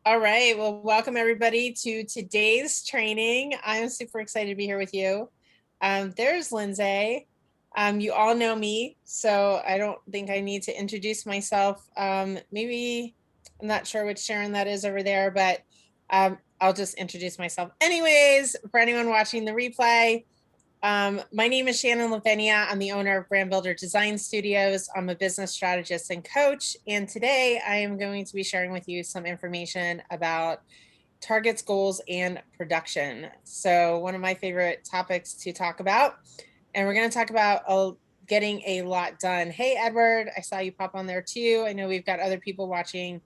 All right. Well, welcome everybody to today's training. I'm super excited to be here with you. There's Lindsay. You all know me, so I don't think I need to introduce myself. Maybe I'm not sure which Sharon that is over there, but I'll just introduce myself. Anyways, for anyone watching the replay, my name is Shannon Lavenia. I'm the owner of Brand Builder Design Studios. I'm a business strategist and coach. And today I am going to be sharing with you some information about targets, goals, and production. So one of my favorite topics to talk about. And we're going to talk about getting a lot done. Hey, Edward, I saw you pop on there too. I know we've got other people watching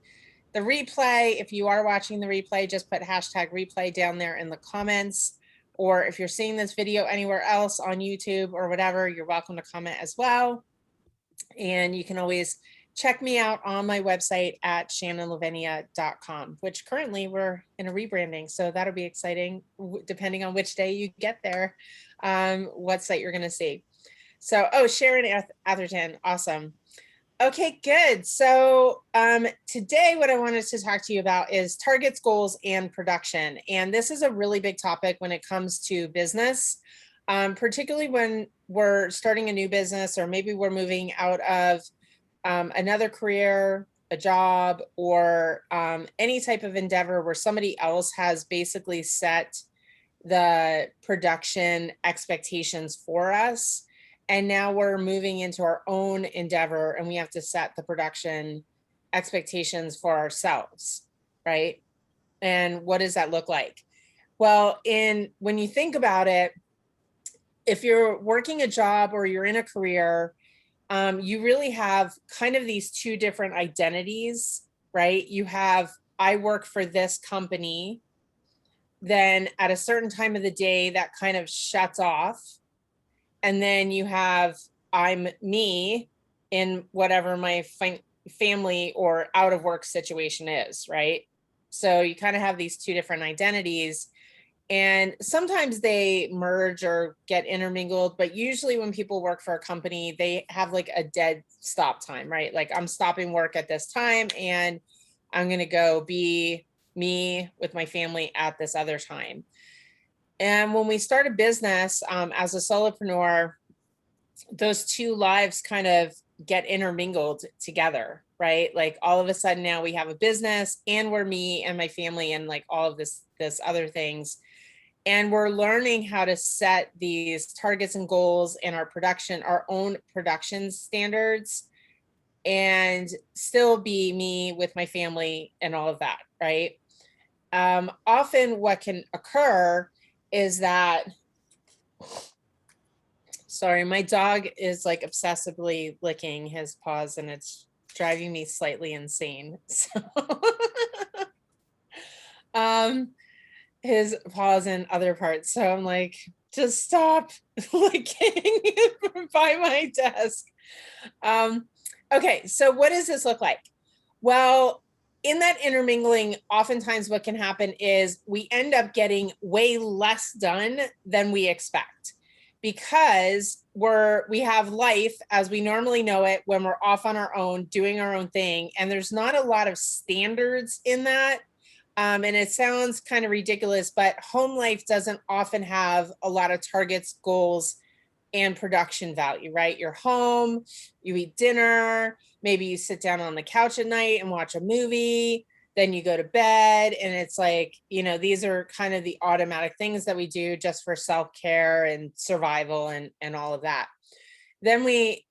the replay. If you are watching the replay, just put hashtag replay down there in the comments. Or if you're seeing this video anywhere else on YouTube or whatever, you're welcome to comment as well. And you can always check me out on my website at shannonlavenia.com, which currently we're in a rebranding. So that'll be exciting depending on which day you get there, what site you're going to see. So, oh, Sharon Atherton, awesome. Okay, good. So today what I wanted to talk to you about is targets, goals, and production. And this is a really big topic when it comes to business, particularly when we're starting a new business, or maybe we're moving out of another career, a job, or any type of endeavor where somebody else has basically set the production expectations for us. And now we're moving into our own endeavor and we have to set the production expectations for ourselves, right? And what does that look like? Well, when you think about it, if you're working a job or you're in a career, you really have kind of these two different identities, right? You have, I work for this company. Then at a certain time of the day, that kind of shuts off. And then you have, I'm me in whatever my family or out of work situation is, right? So you kind of have these two different identities. And sometimes they merge or get intermingled, but usually when people work for a company, they have like a dead stop time, right? Like I'm stopping work at this time and I'm going to go be me with my family at this other time. And when we start a business as a solopreneur, those two lives kind of get intermingled together, right? Like all of a sudden now we have a business and we're me and my family and like all of this other things. And we're learning how to set these targets and goals in our production, our own production standards, and still be me with my family and all of that, right? Often what can occur is that, sorry, my dog is like obsessively licking his paws and it's driving me slightly insane. So his paws and other parts. So I'm like, just stop licking by my desk. Okay, so what does this look like? Well, in that intermingling, oftentimes what can happen is we end up getting way less done than we expect, because we have life as we normally know it when we're off on our own, doing our own thing. And there's not a lot of standards in that. And it sounds kind of ridiculous, but home life doesn't often have a lot of targets, goals, and production value, right? You're home, you eat dinner, maybe you sit down on the couch at night and watch a movie, then you go to bed. And it's like, these are kind of the automatic things that we do just for self-care and survival and all of that. Then we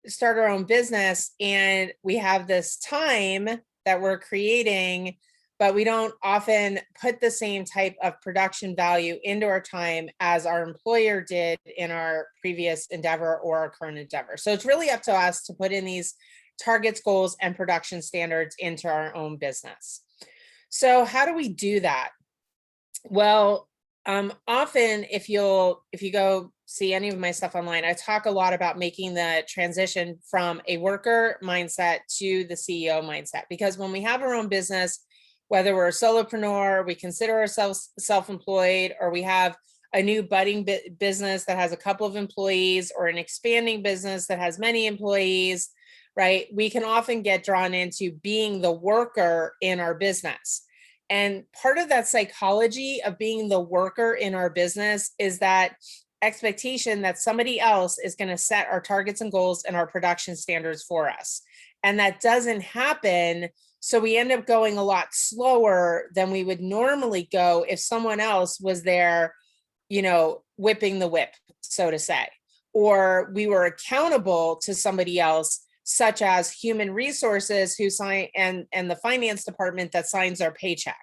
start our own business and we have this time that we're creating, but we don't often put the same type of production value into our time as our employer did in our previous endeavor or our current endeavor. So it's really up to us to put in these targets, goals, and production standards into our own business. So how do we do that? Well, often if you go see any of my stuff online, I talk a lot about making the transition from a worker mindset to the CEO mindset, because when we have our own business, whether we're a solopreneur, we consider ourselves self-employed, or we have a new budding business that has a couple of employees, or an expanding business that has many employees, right? We can often get drawn into being the worker in our business. And part of that psychology of being the worker in our business is that expectation that somebody else is going to set our targets and goals and our production standards for us. And that doesn't happen. So we end up going a lot slower than we would normally go if someone else was there, whipping the whip, so to say, or we were accountable to somebody else, such as human resources who sign and the finance department that signs our paycheck,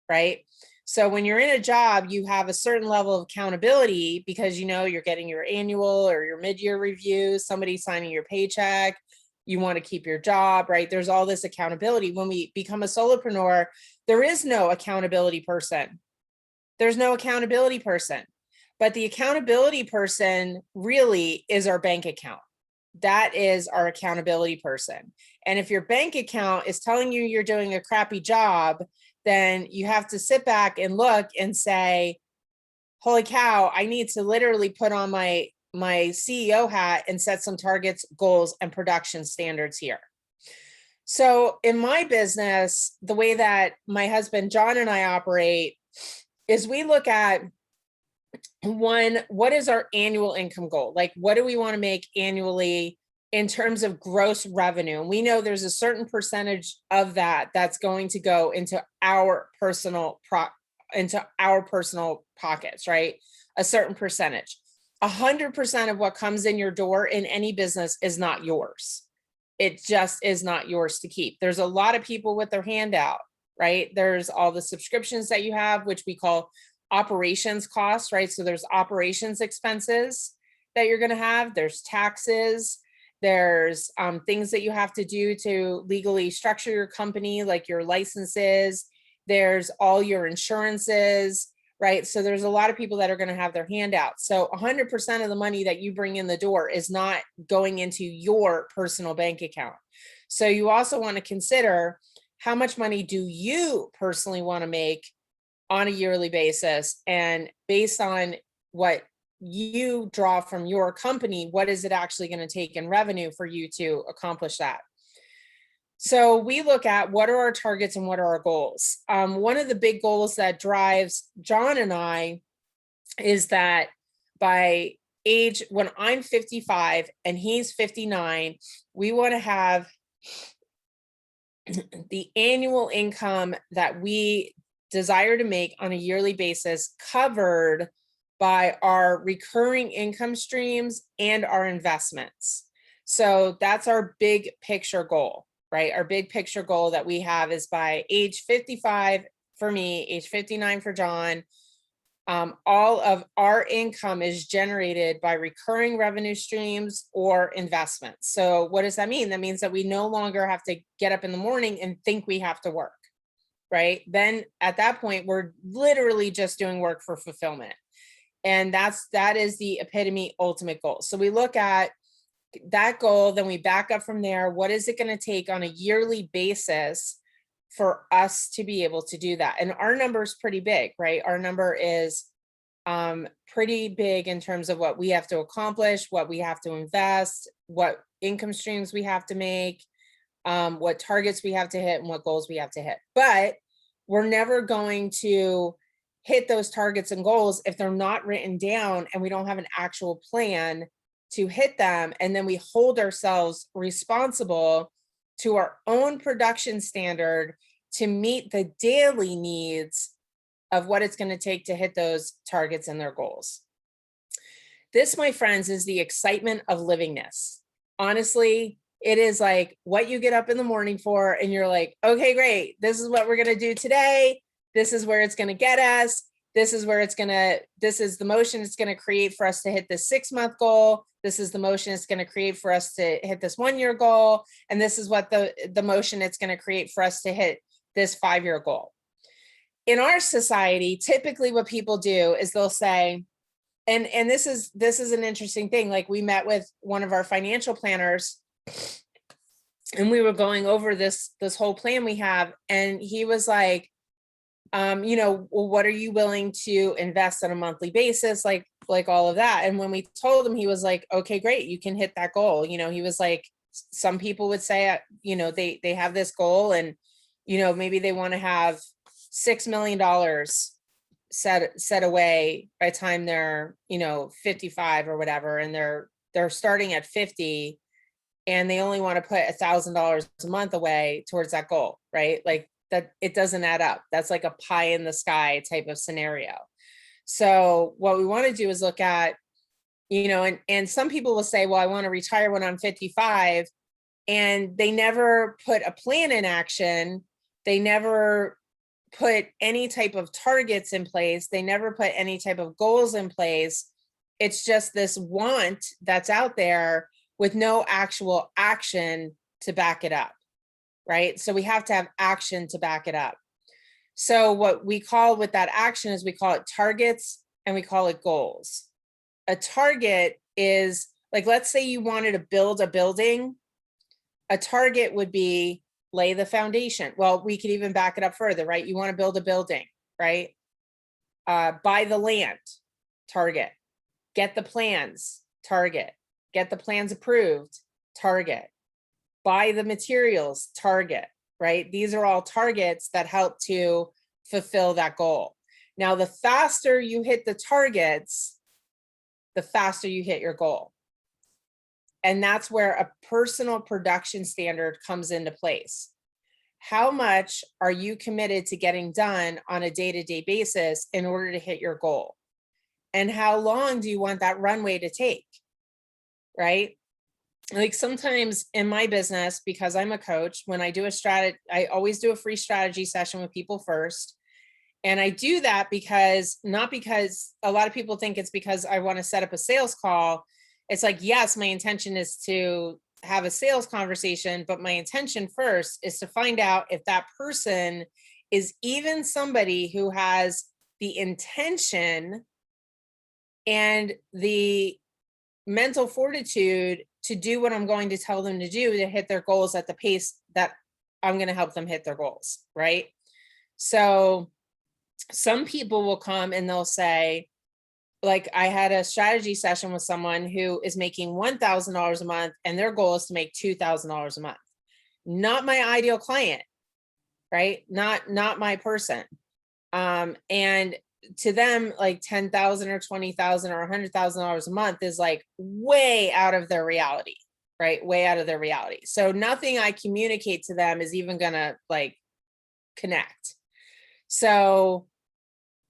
right? So when you're in a job, you have a certain level of accountability because you're getting your annual or your mid-year review, somebody signing your paycheck, you want to keep your job, right? There's all this accountability. When we become a solopreneur, there is no accountability person. There's no accountability person, but the accountability person really is our bank account. That is our accountability person. And if your bank account is telling you you're doing a crappy job, then you have to sit back and look and say, holy cow, I need to literally put on my CEO hat and set some targets, goals, and production standards here. So in my business, the way that my husband, John, and I operate is we look at one, what is our annual income goal? Like, what do we want to make annually in terms of gross revenue? And we know there's a certain percentage of that that's going to go into our personal pockets, right? A certain percentage. 100% of what comes in your door in any business is not yours. It just is not yours to keep. There's a lot of people with their hand out, right? There's all the subscriptions that you have, which we call operations costs, right? So there's operations expenses that you're going to have. There's taxes. There's things that you have to do to legally structure your company, like your licenses. There's all your insurances, right? So there's a lot of people that are going to have their hand out. So 100% of the money that you bring in the door is not going into your personal bank account. So you also want to consider, how much money do you personally want to make on a yearly basis? And based on what you draw from your company, what is it actually going to take in revenue for you to accomplish that? So we look at what are our targets and what are our goals. One of the big goals that drives John and I is that by age, when I'm 55 and he's 59, we want to have the annual income that we desire to make on a yearly basis covered by our recurring income streams and our investments. So that's our big picture goal, right? Our big picture goal that we have is by age 55 for me, age 59 for John, all of our income is generated by recurring revenue streams or investments. So what does that mean? That means that we no longer have to get up in the morning and think we have to work, right? Then at that point, we're literally just doing work for fulfillment. And that is the epitome ultimate goal. So we look at that goal, then we back up from there. What is it going to take on a yearly basis for us to be able to do that? And our number is pretty big, right? Our number is pretty big in terms of what we have to accomplish, what we have to invest, what income streams we have to make, what targets we have to hit, and what goals we have to hit. But we're never going to hit those targets and goals if they're not written down and we don't have an actual plan to hit them. And then we hold ourselves responsible to our own production standard to meet the daily needs of what it's going to take to hit those targets and their goals. This, my friends, is the excitement of living this. Honestly, it is like what you get up in the morning for, and you're like, okay, great. This is what we're going to do today. This is where it's going to get us. This is the motion it's going to create for us to hit this 6-month goal. This is the motion it's going to create for us to hit this 1-year goal. And this is what the motion it's going to create for us to hit this 5-year goal. In our society, typically what people do is they'll say, and this is an interesting thing. Like, we met with one of our financial planners and we were going over this whole plan we have. And he was like, well, what are you willing to invest on a monthly basis? Like all of that. And when we told him, he was like, okay, great. You can hit that goal. He was like, some people would say, they have this goal and, maybe they want to have $6 million set away by the time they're, 55 or whatever. And they're starting at 50 and they only want to put $1,000 a month away towards that goal, right? Like that, it doesn't add up. That's like a pie in the sky type of scenario. So what we want to do is look at, and some people will say, well, I want to retire when I'm 55, and they never put a plan in action. They never put any type of targets in place. They never put any type of goals in place. It's just this want that's out there with no actual action to back it up, right? So we have to have action to back it up. So what we call with that action is we call it targets and we call it goals. A target is like, let's say you wanted to build a building. A target would be lay the foundation. Well, we could even back it up further, right? You want to build a building, right? Buy the land, target. Get the plans, target. Get the plans approved, target. Buy the materials, target, right? These are all targets that help to fulfill that goal. Now, the faster you hit the targets, the faster you hit your goal. And that's where a personal production standard comes into place. How much are you committed to getting done on a day-to-day basis in order to hit your goal? And how long do you want that runway to take, right? Like sometimes in my business, because I'm a coach, when I do a strategy, I always do a free strategy session with people first. And I do that because, not because a lot of people think it's because I want to set up a sales call. It's like, yes, my intention is to have a sales conversation, but my intention first is to find out if that person is even somebody who has the intention and the mental fortitude to do what I'm going to tell them to do to hit their goals at the pace that I'm going to help them hit their goals, right? So some people will come and they'll say, like, I had a strategy session with someone who is making $1,000 a month and their goal is to make $2,000 a month. Not my ideal client, right? Not my person. And to them, like 10,000 or 20,000 or $100,000 a month is like way out of their reality, right? Way out of their reality. So nothing I communicate to them is even gonna like connect. So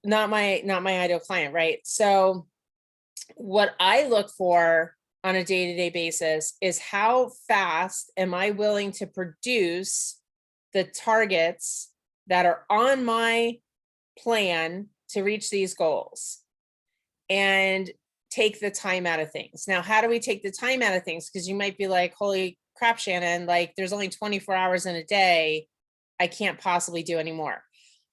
not my ideal client, right? So what I look for on a day-to-day basis is how fast am I willing to produce the targets that are on my plan to reach these goals and take the time out of things. Now, how do we take the time out of things? Because you might be like, holy crap, Shannon, like there's only 24 hours in a day. I can't possibly do anymore.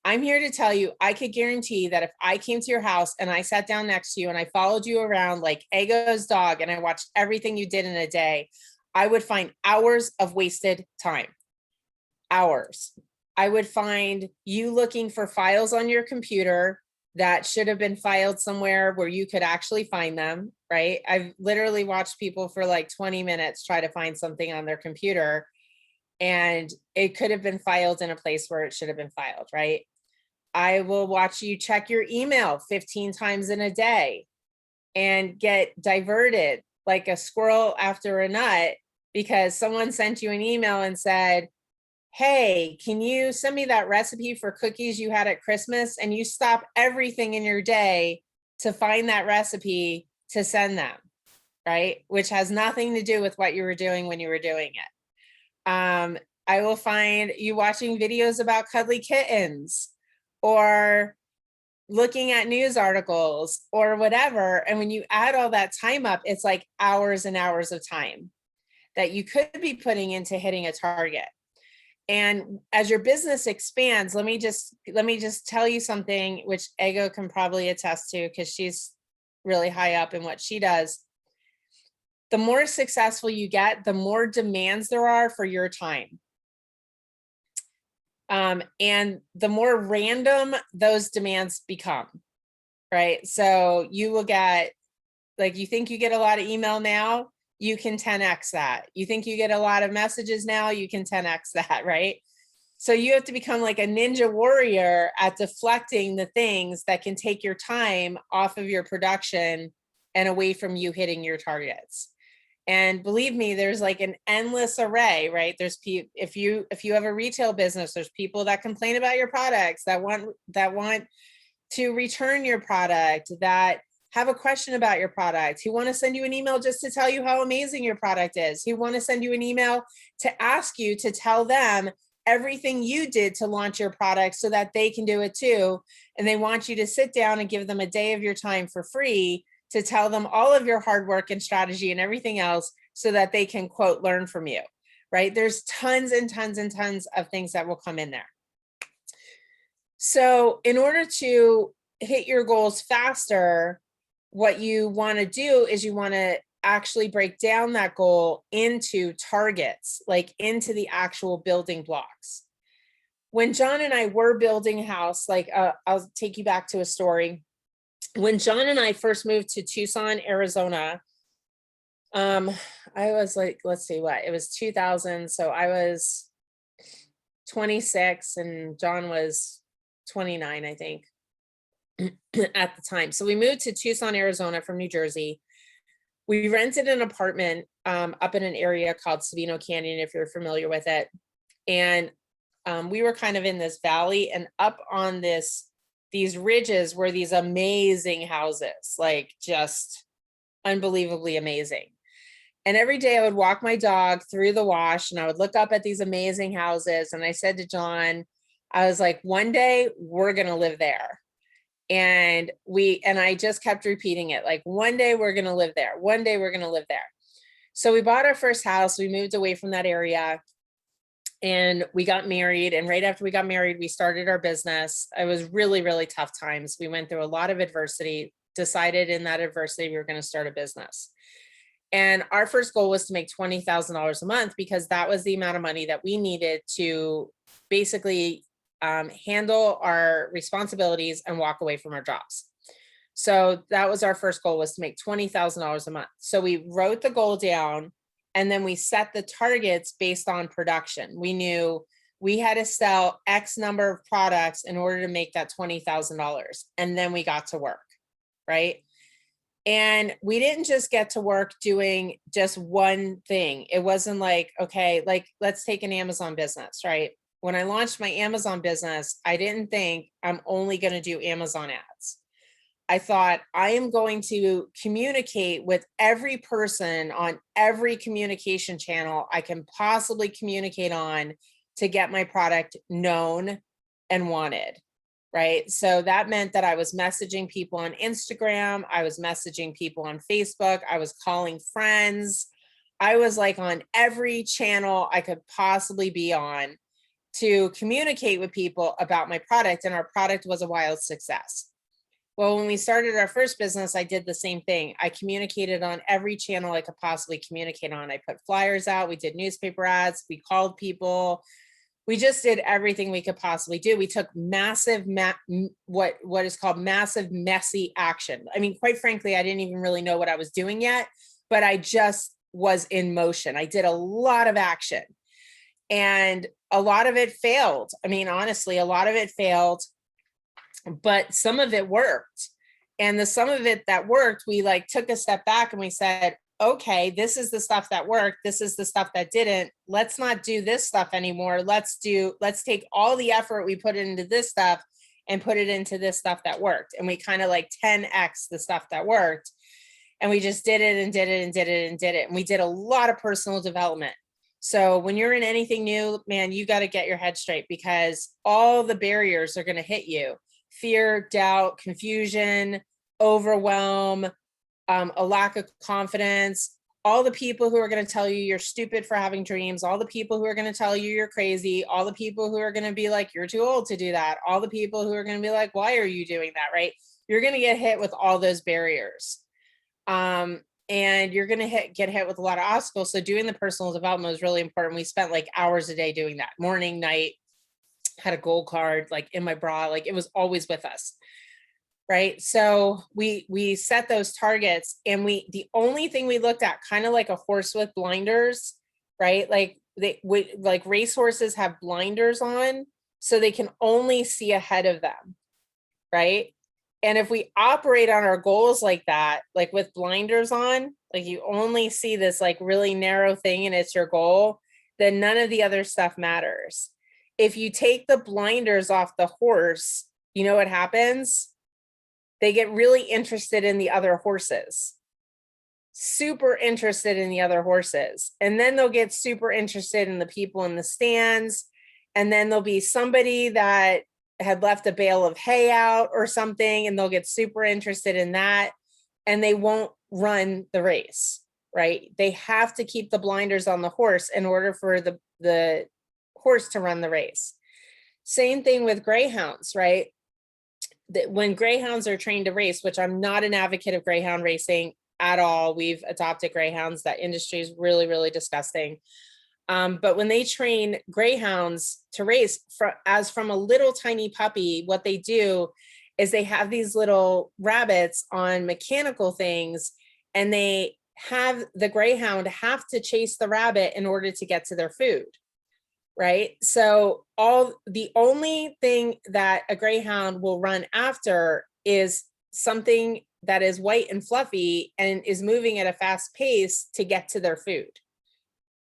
I'm here to tell you, I could guarantee that if I came to your house and I sat down next to you and I followed you around like Ego's dog and I watched everything you did in a day, I would find hours of wasted time. Hours. I would find you looking for files on your computer that should have been filed somewhere where you could actually find them, right? I've literally watched people for like 20 minutes try to find something on their computer and it could have been filed in a place where it should have been filed, right? I will watch you check your email 15 times in a day and get diverted like a squirrel after a nut because someone sent you an email and said, hey, can you send me that recipe for cookies you had at Christmas? And you stop everything in your day to find that recipe to send them, right? Which has nothing to do with what you were doing when you were doing it. I will find you watching videos about cuddly kittens or looking at news articles or whatever. And when you add all that time up, it's like hours and hours of time that you could be putting into hitting a target. And as your business expands, let me just tell you something which Ego can probably attest to because she's really high up in what she does. The more successful you get, the more demands there are for your time. And the more random those demands become, right? So you will get, like, you think you get a lot of email now, you can 10x that. You think you get a lot of messages now, you can 10x that, right? So you have to become like a ninja warrior at deflecting the things that can take your time off of your production and away from you hitting your targets. And believe me, there's like an endless array, right? There's if you have a retail business, there's people that complain about your products, that want to return your product, that have a question about your product, who want to send you an email just to tell you how amazing your product is, who want to send you an email to ask you to tell them everything you did to launch your product so that they can do it too. And they want you to sit down and give them a day of your time for free to tell them all of your hard work and strategy and everything else so that they can, quote, learn from you, right? There's tons and tons and tons of things that will come in there. So in order to hit your goals faster, what you want to do is you want to actually break down that goal into targets, like into the actual building blocks. When John and I were building a house, like I'll take you back to a story. When John and I first moved to Tucson, Arizona, I was like, let's see what, it was 2000. So I was 26 and John was 29, I think, at the time. So we moved to Tucson, Arizona from New Jersey. We rented an apartment up in an area called Sabino Canyon, if you're familiar with it. And we were kind of in this valley, and up on these ridges were these amazing houses, like just unbelievably amazing. And every day I would walk my dog through the wash and I would look up at these amazing houses. And I said to John, I was like, one day we're going to live there. And I just kept repeating it, like, one day we're going to live there. One day we're going to live there. So we bought our first house. We moved away from that area and we got married. And right after we got married, we started our business. It was really, really tough times. We went through a lot of adversity, decided in that adversity, we were going to start a business. And our first goal was to make $20,000 a month because that was the amount of money that we needed to basically handle our responsibilities and walk away from our jobs. So that was our first goal, was to make $20,000 a month. So we wrote the goal down and then we set the targets based on production. We knew we had to sell X number of products in order to make that $20,000. And then we got to work, right? And we didn't just get to work doing just one thing. It wasn't like, okay, like let's take an Amazon business, right? When I launched my Amazon business, I didn't think I'm only going to do Amazon ads. I thought I am going to communicate with every person on every communication channel I can possibly communicate on to get my product known and wanted, right? So that meant that I was messaging people on Instagram. I was messaging people on Facebook. I was calling friends. I was like on every channel I could possibly be on to communicate with people about my product, and our product was a wild success. Well, when we started our first business, I did the same thing. I communicated on every channel I could possibly communicate on. I put flyers out, we did newspaper ads, we called people. We just did everything we could possibly do. We took massive, what is called massive, messy action. I mean, quite frankly, I didn't even really know what I was doing yet, but I just was in motion. I did a lot of action. And a lot of it failed. I mean, honestly, a lot of it failed, but some of it worked. And the some of it that worked, we like took a step back and we said, okay, this is the stuff that worked. This is the stuff that didn't. Let's not do this stuff anymore. Let's take all the effort we put into this stuff and put it into this stuff that worked. And we kind of like 10x the stuff that worked. And we just did it and did it and did it and did it. And we did a lot of personal development. So when you're in anything new, man, you got to get your head straight because all the barriers are going to hit you. Fear, doubt, confusion, overwhelm, a lack of confidence, all the people who are going to tell you you're stupid for having dreams, all the people who are going to tell you you're crazy, all the people who are going to be like, you're too old to do that, all the people who are going to be like, why are you doing that, right? You're going to get hit with all those barriers. And you're going to get hit with a lot of obstacles. So doing the personal development was really important. We spent like hours a day doing that, morning, night, had a goal card, like in my bra, like it was always with us. right? So we set those targets, and the only thing we looked at, kind of like a horse with blinders, right? Like like racehorses have blinders on, so they can only see ahead of them, right? And if we operate on our goals like that, like with blinders on, like you only see this like really narrow thing and it's your goal, then none of the other stuff matters. If you take the blinders off the horse, you know what happens? They get really interested in the other horses, super interested in the other horses. And then they'll get super interested in the people in the stands. And then there'll be somebody that had left a bale of hay out or something, and they'll get super interested in that, and they won't run the race, right? They have to keep the blinders on the horse in order for the horse to run the race. Same thing with greyhounds, right? When greyhounds are trained to race, which I'm not an advocate of greyhound racing at all. We've adopted greyhounds. That industry is really, really disgusting. But when they train greyhounds to race from a little tiny puppy, what they do is they have these little rabbits on mechanical things, and they have the greyhound have to chase the rabbit in order to get to their food, right? So the only thing that a greyhound will run after is something that is white and fluffy and is moving at a fast pace to get to their food.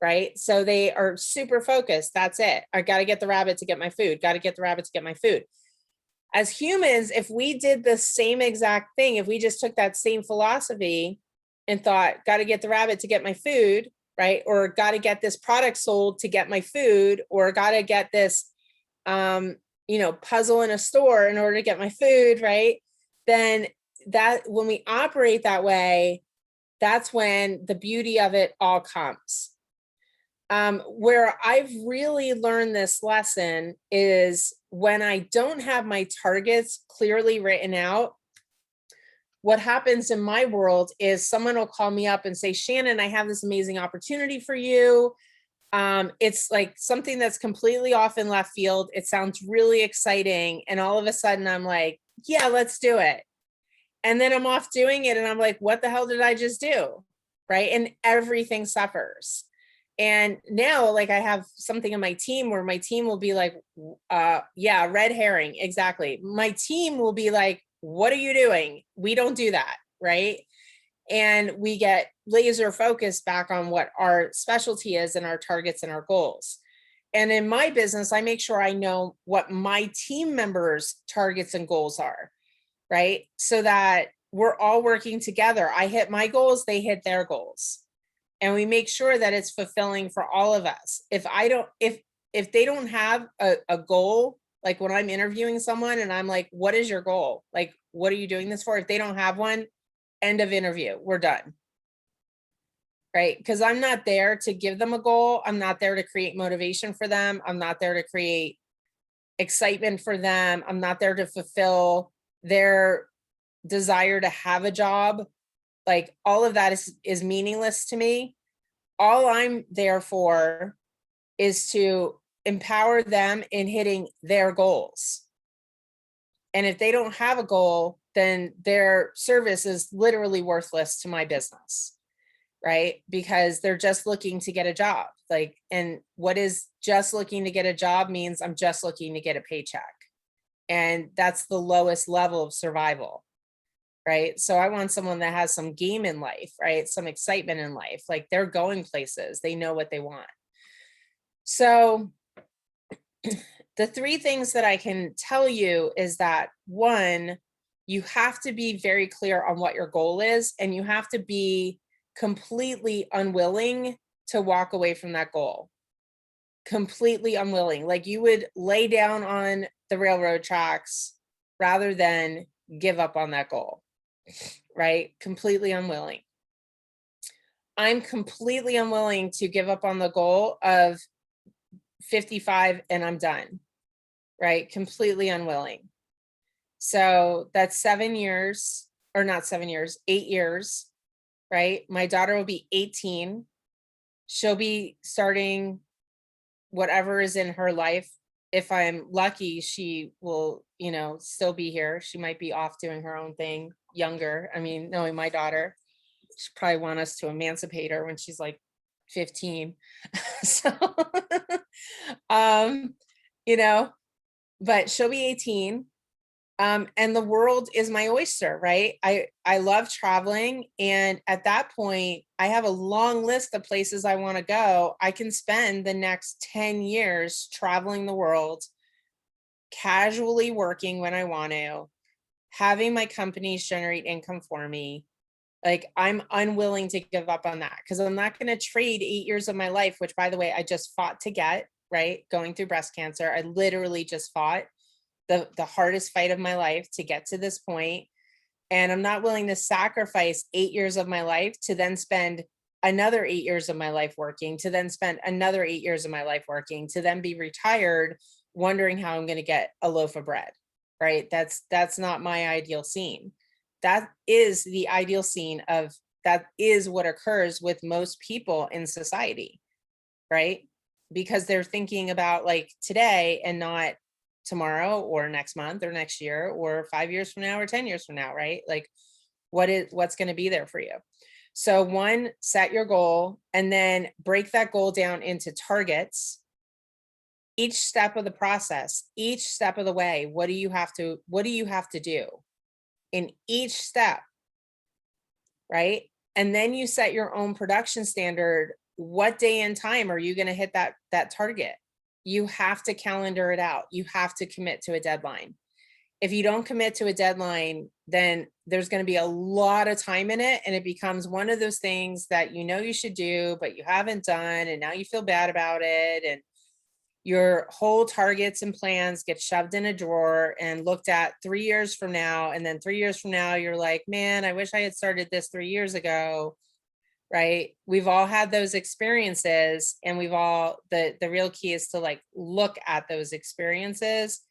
Right? So they are super focused. That's it. I got to get the rabbit to get my food. Got to get the rabbit to get my food. As humans, if we did the same exact thing, if we just took that same philosophy and thought, got to get the rabbit to get my food, right? Or got to get this product sold to get my food, or got to get this, puzzle in a store in order to get my food, right? Then that when we operate that way, that's when the beauty of it all comes. Where I've really learned this lesson is when I don't have my targets clearly written out. What happens in my world is someone will call me up and say, Shannon, I have this amazing opportunity for you. It's like something that's completely off in left field. It sounds really exciting. And all of a sudden I'm like, yeah, let's do it. And then I'm off doing it. And I'm like, what the hell did I just do? Right. And everything suffers. And now, like, I have something in my team where my team will be like, yeah, red herring. Exactly. My team will be like, what are you doing? We don't do that. Right. And we get laser focused back on what our specialty is and our targets and our goals. And in my business, I make sure I know what my team members' targets and goals are. Right. So that we're all working together. I hit my goals, they hit their goals. And we make sure that it's fulfilling for all of us. If they don't have a goal, like when I'm interviewing someone and I'm like, what is your goal? Like, what are you doing this for? If they don't have one, end of interview, we're done. Right? Because I'm not there to give them a goal. I'm not there to create motivation for them. I'm not there to create excitement for them. I'm not there to fulfill their desire to have a job. Like, all of that is meaningless to me. All I'm there for is to empower them in hitting their goals. And if they don't have a goal, then their service is literally worthless to my business, right? Because they're just looking to get a job. Like, and what is just looking to get a job means I'm just looking to get a paycheck. And that's the lowest level of survival. Right. So I want someone that has some game in life, right? Some excitement in life. Like, they're going places, they know what they want. So the three things that I can tell you is that, one, you have to be very clear on what your goal is, and you have to be completely unwilling to walk away from that goal. Completely unwilling. Like, you would lay down on the railroad tracks rather than give up on that goal. Right? Completely unwilling. I'm completely unwilling to give up on the goal of 55 and I'm done. Right? Completely unwilling. So that's 7 years, or not 7 years, 8 years. Right? My daughter will be 18. She'll be starting whatever is in her life if I'm lucky, she will, still be here. She might be off doing her own thing, younger. I mean, knowing my daughter, she'd probably want us to emancipate her when she's like 15. So, um, you know, but she'll be 18. And the world is my oyster, right? I love traveling. And at that point, I have a long list of places I want to go. I can spend the next 10 years traveling the world, casually working when I want to, having my companies generate income for me. Like, I'm unwilling to give up on that because I'm not going to trade 8 years of my life, which, by the way, I just fought to get, right? Going through breast cancer. I literally just fought the hardest fight of my life to get to this point. And I'm not willing to sacrifice 8 years of my life to then spend another 8 years of my life working, to then spend another 8 years of my life working, to then be retired, wondering how I'm going to get a loaf of bread, right? That's not my ideal scene. That is the ideal scene of, that is what occurs with most people in society, right? Because they're thinking about like today and not tomorrow or next month or next year or 5 years from now or 10 years from now, right? Like, what's going to be there for you? So one, set your goal and then break that goal down into targets. Each step of the process, each step of the way, what do you have to do in each step, right? And then you set your own production standard. What day and time are you going to hit that target? You have to calendar it out. You have to commit to a deadline. If you don't commit to a deadline, then there's going to be a lot of time in it, and it becomes one of those things that you should do, but you haven't done, and now you feel bad about it, and your whole targets and plans get shoved in a drawer and looked at 3 years from now. And then 3 years from now, you're like, man, I wish I had started this 3 years ago. Right? We've all had those experiences, and the real key is to like look at those experiences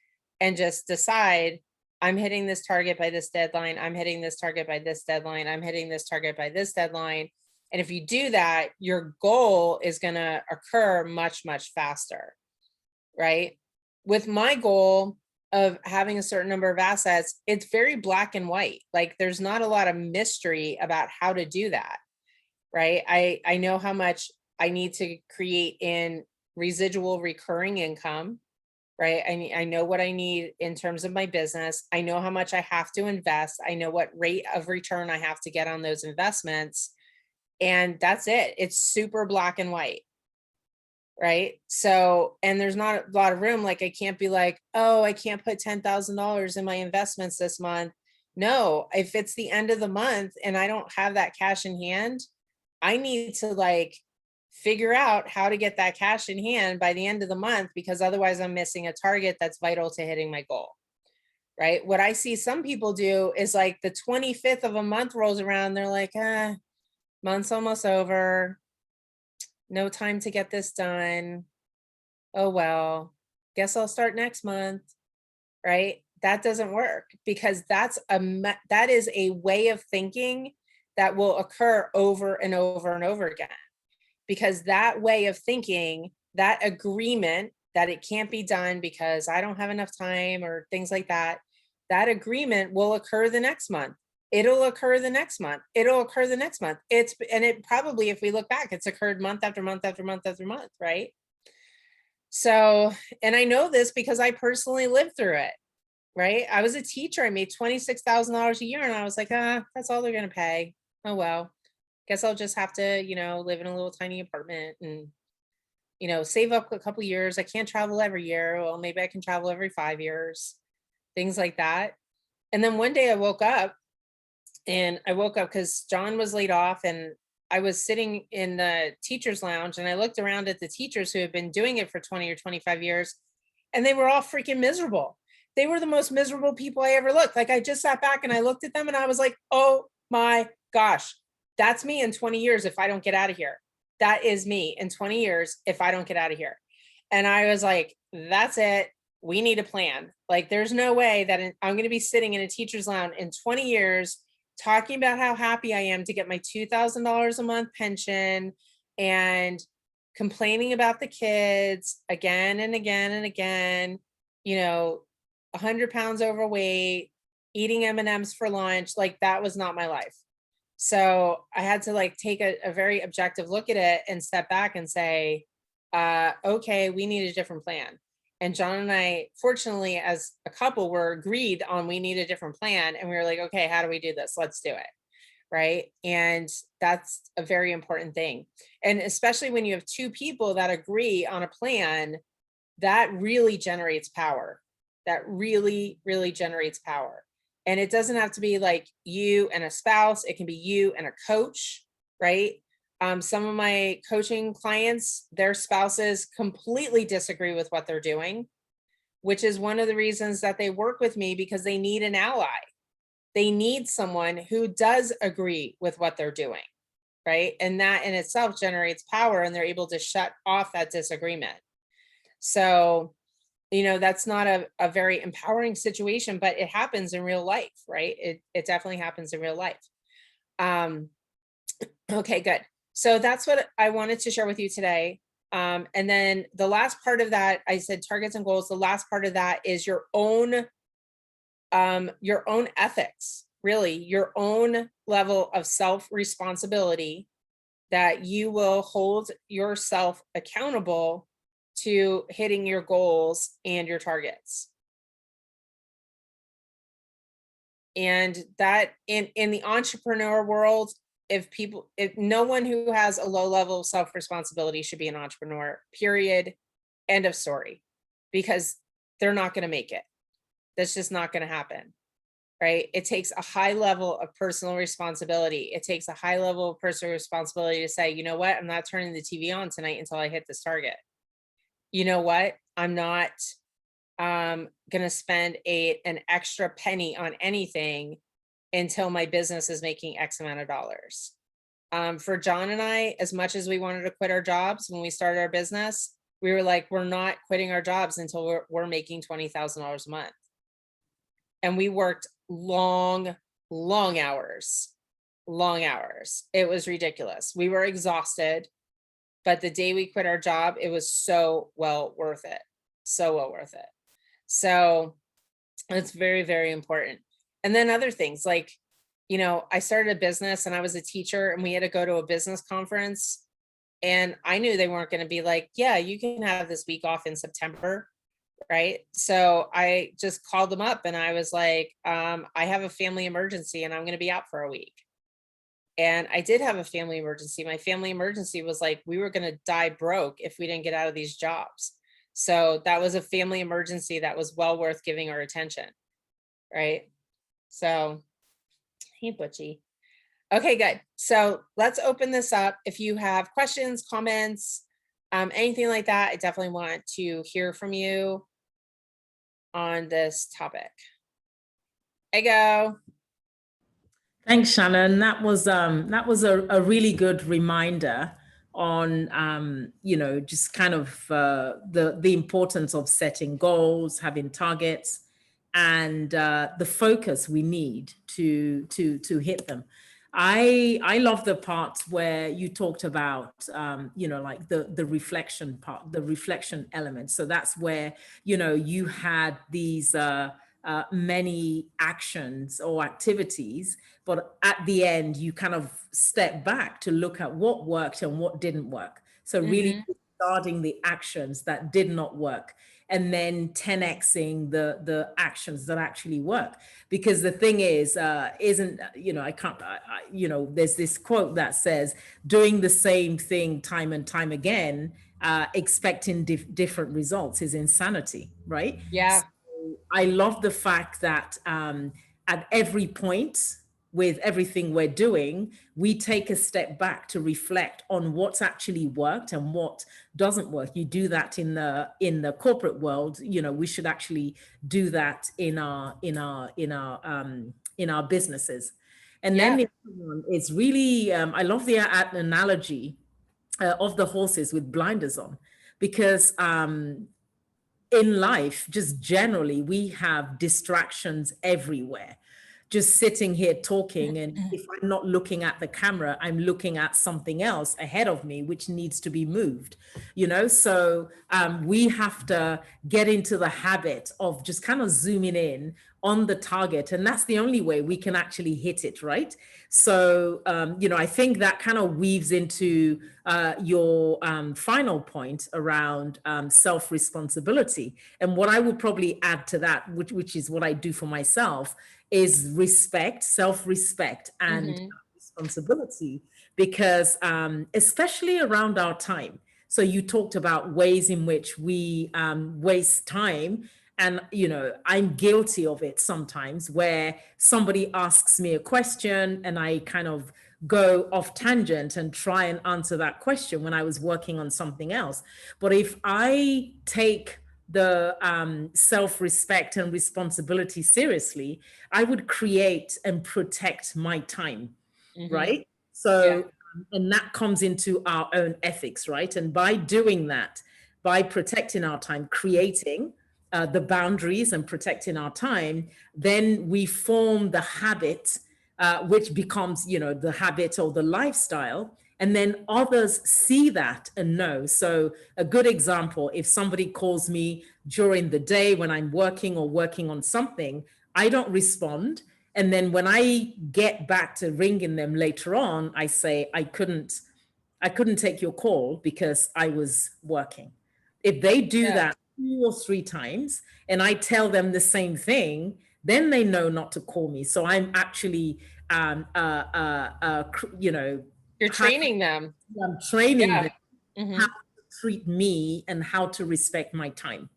and just decide, I'm hitting this target by this deadline. I'm hitting this target by this deadline. I'm hitting this target by this deadline. And if you do that, your goal is going to occur much, much faster. Right? With my goal of having a certain number of assets, it's very black and white. Like, there's not a lot of mystery about how to do that. Right? I know how much I need to create in residual recurring income, right? I know what I need in terms of my business. I know how much I have to invest. I know what rate of return I have to get on those investments. And that's it. It's super black and white. Right? So, and there's not a lot of room. Like, I can't be like, oh, I can't put $10,000 in my investments this month. No, if it's the end of the month and I don't have that cash in hand, I need to like figure out how to get that cash in hand by the end of the month, because otherwise I'm missing a target that's vital to hitting my goal. Right? What I see some people do is like the 25th of a month rolls around, they're like, month's almost over. No time to get this done. Oh, well, guess I'll start next month. Right? That doesn't work, because that is a way of thinking that will occur over and over and over again. Because that way of thinking, that agreement that it can't be done because I don't have enough time or things like that, that agreement will occur the next month. It'll occur the next month. It'll occur the next month. And it probably, if we look back, it's occurred month after month after month after month, right? So, and I know this because I personally lived through it, right? I was a teacher. I made $26,000 a year, and I was like, that's all they're going to pay. Oh, well, guess I'll just have to, live in a little tiny apartment and, save up a couple years. I can't travel every year. Well, maybe I can travel every 5 years, things like that. And then one day I woke up because John was laid off, and I was sitting in the teacher's lounge, and I looked around at the teachers who had been doing it for 20 or 25 years, and they were all freaking miserable. They were the most miserable people I ever looked. Like, I just sat back and I looked at them and I was like, oh my gosh, that's me in 20 years if I don't get out of here. That is me in 20 years if I don't get out of here. And I was like, that's it. We need a plan. Like, there's no way that I'm going to be sitting in a teacher's lounge in 20 years talking about how happy I am to get my $2,000 a month pension and complaining about the kids again and again and again, 100 pounds overweight, eating M&Ms for lunch. Like, that was not my life. So I had to like take a very objective look at it and step back and say, okay, we need a different plan. And John and I, fortunately, as a couple, were agreed on we need a different plan. And we were like, okay, how do we do this? Let's do it. Right. And that's a very important thing. And especially when you have two people that agree on a plan, that really generates power. That really, really generates power. And it doesn't have to be like you and a spouse. It can be you and a coach, right? Some of my coaching clients, their spouses completely disagree with what they're doing, which is one of the reasons that they work with me, because they need an ally. They need someone who does agree with what they're doing, right? And that in itself generates power, and they're able to shut off that disagreement. So, that's not a very empowering situation, but it happens in real life, right? It definitely happens in real life. Okay, good. So that's what I wanted to share with you today. And then the last part of that, I said targets and goals. The last part of that is your own ethics, really your own level of self-responsibility, that you will hold yourself accountable to hitting your goals and your targets. And that in the entrepreneur world, if no one who has a low level of self-responsibility should be an entrepreneur, period, end of story, because they're not going to make it. That's just not going to happen, right? It takes a high level of personal responsibility. It takes a high level of personal responsibility to say, you know what, I'm not turning the TV on tonight until I hit this target. You know what, I'm not going to spend an extra penny on anything until my business is making X amount of dollars. For John and I, as much as we wanted to quit our jobs when we started our business, we were like, we're not quitting our jobs until we're making $20,000 a month. And we worked long hours. It was ridiculous. We were exhausted, but the day we quit our job, it was so well worth it. So well worth it. So it's very, very important. And then other things like, I started a business and I was a teacher, and we had to go to a business conference, and I knew they weren't going to be like, yeah, you can have this week off in September. Right. So I just called them up and I was like, I have a family emergency and I'm going to be out for a week. And I did have a family emergency. My family emergency was like, we were going to die broke if we didn't get out of these jobs. So that was a family emergency that was well worth giving our attention. Right. So, hey, Butchie. Okay, good. So let's open this up. If you have questions, comments, anything like that, I definitely want to hear from you on this topic. I go. Thanks, Shannon. That was a really good reminder on just kind of the importance of setting goals, having targets, and the focus we need to hit them. I love the part where you talked about like the reflection part, the reflection element. So that's where you had these many actions or activities, but at the end you kind of step back to look at what worked and what didn't work. So really starting the actions that did not work, and then 10xing the actions that actually work. Because the thing is, there's this quote that says, doing the same thing time and time again, expecting different results is insanity, right? Yeah. So I love the fact that at every point, with everything we're doing, we take a step back to reflect on what's actually worked and what doesn't work. You do that in the corporate world. We should actually do that in our businesses. And then the other one is really, I love the analogy of the horses with blinders on, because in life, just generally, we have distractions everywhere. just sitting here talking. And if I'm not looking at the camera, I'm looking at something else ahead of me, which needs to be moved, So we have to get into the habit of just kind of zooming in on the target. And that's the only way we can actually hit it, right? So, I think that kind of weaves into your final point around self-responsibility. And what I would probably add to that, which is what I do for myself, is respect, self-respect, and Mm-hmm. responsibility, because especially around our time. So you talked about ways in which we waste time. And, I'm guilty of it sometimes, where somebody asks me a question and I kind of go off tangent and try and answer that question when I was working on something else. But if I take the self-respect and responsibility seriously, I would create and protect my time, Mm-hmm. right? Yeah. So, and that comes into our own ethics, right? And by doing that, by protecting our time, creating the boundaries and protecting our time, then we form the habit, which becomes, the habit or the lifestyle. And then others see that and know. So a good example, if somebody calls me during the day when I'm working or working on something, I don't respond. And then when I get back to ringing them later on, I say, I couldn't take your call because I was working. If they do Yeah. that 2 or 3 times and I tell them the same thing, then they know not to call me. So I'm actually, You're how, training them. I'm training Yeah. them how Mm-hmm. to treat me and how to respect my time.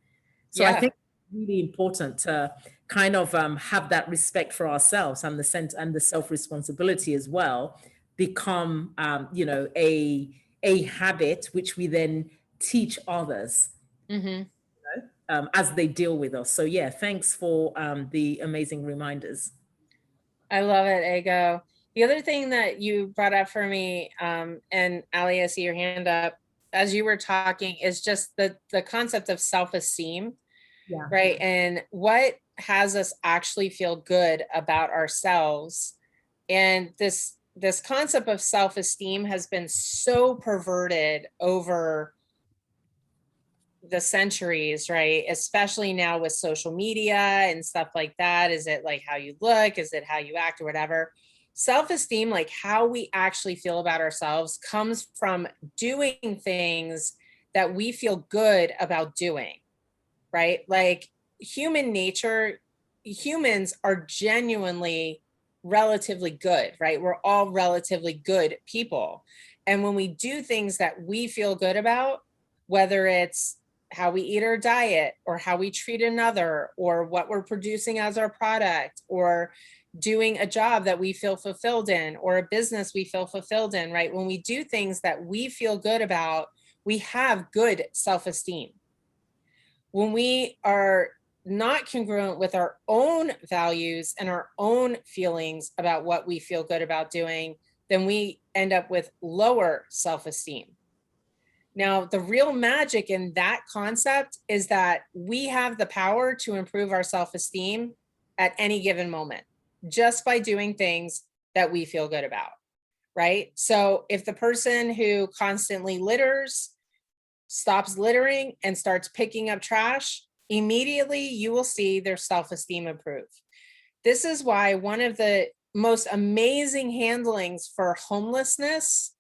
So I Yeah. think it's really important to kind of have that respect for ourselves and the sense and the self-responsibility as well become, a habit which we then teach others Mm-hmm. as they deal with us. So yeah, thanks for the amazing reminders. I love it, Ego. The other thing that you brought up for me, and Ali, I see your hand up as you were talking, is just the concept of self-esteem, Yeah. right? And what has us actually feel good about ourselves. And this concept of self-esteem has been so perverted over the centuries, right? Especially now with social media and stuff like that. Is it like how you look? Is it how you act or whatever? Self-esteem, like how we actually feel about ourselves, comes from doing things that we feel good about doing, right? Like human nature, humans are genuinely relatively good, right? We're all relatively good people. And when we do things that we feel good about, whether it's how we eat our diet or how we treat another or what we're producing as our product or doing a job that we feel fulfilled in or a business we feel fulfilled in, right? When we do things that we feel good about, we have good self-esteem. When we are not congruent with our own values and our own feelings about what we feel good about doing, then we end up with lower self-esteem. Now, the real magic in that concept is that we have the power to improve our self-esteem at any given moment, just by doing things that we feel good about, right? So if the person who constantly litters stops littering and starts picking up trash, immediately you will see their self-esteem improve. This is why one of the most amazing handlings for homelessness